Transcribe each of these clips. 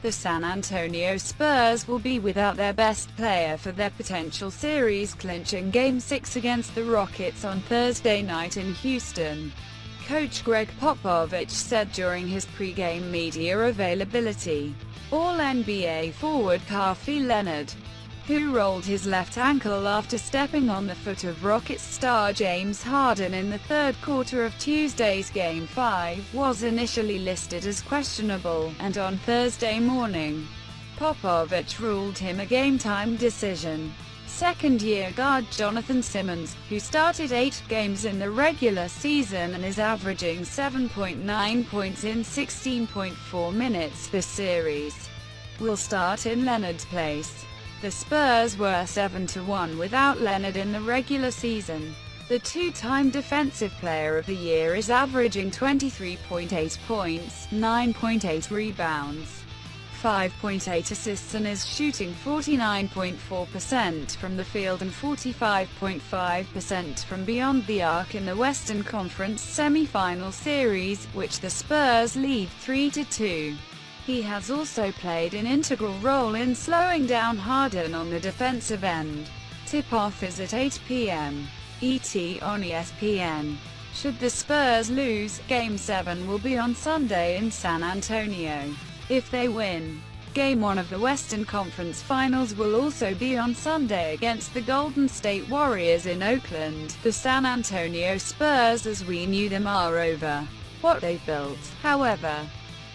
The San Antonio Spurs will be without their best player for their potential series-clinching Game 6 against the Rockets on Thursday night in Houston. Coach Gregg Popovich said during his pregame media availability. All-NBA forward Kawhi Leonard, who rolled his left ankle after stepping on the foot of Rockets star James Harden in the third quarter of Tuesday's Game 5, was initially listed as questionable, and on Thursday morning, Popovich ruled him a game-time decision. Second-year guard Jonathon Simmons, who started 8 games in the regular season and is averaging 7.9 points in 16.4 minutes this series, will start in Leonard's place. The Spurs were 7-1 without Leonard in the regular season. The two-time Defensive Player of the Year is averaging 23.8 points, 9.8 rebounds, 5.8 assists and is shooting 49.4% from the field and 45.5% from beyond the arc in the Western Conference semifinal series, which the Spurs lead 3-2. He has also played an integral role in slowing down Harden on the defensive end. Tip-off is at 8 p.m. ET on ESPN. Should the Spurs lose, Game 7 will be on Sunday in San Antonio. If they win, Game 1 of the Western Conference Finals will also be on Sunday against the Golden State Warriors in Oakland. The San Antonio Spurs as we knew them are over what they built, however.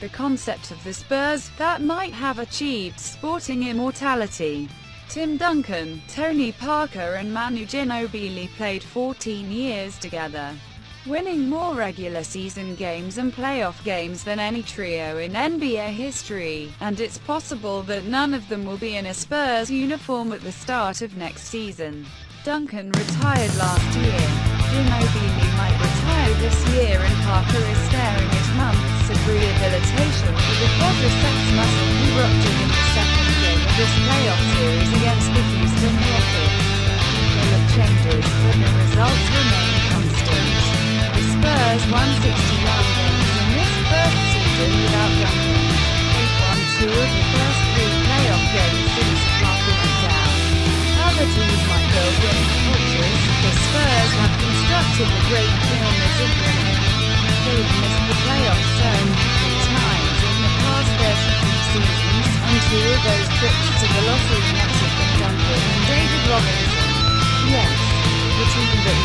The concept of the Spurs that might have achieved sporting immortality. Tim Duncan, Tony Parker and Manu Ginobili played 14 years together, winning more regular season games and playoff games than any trio in NBA history, and it's possible that none of them will be in a Spurs uniform at the start of next season. Duncan retired last year. Ginobili might retire this year and Parker is staring at months of rehabilitation for the quadriceps muscle he ruptured in the second game of this playoff series against the Houston Rockets. The look changes, but the results remain constant. The Spurs won 61 games in this first season without Duncan. They've won 2 of the first 3 playoff games since Parker went down. Other teams might build winning cultures. The Spurs have constructed the great pyramid of winning. They've missed the playoffs only 3 times in the past 32 seasons, and 2 of those trips to the lottery nets have been Duncan and David Robinson. Yes, the team that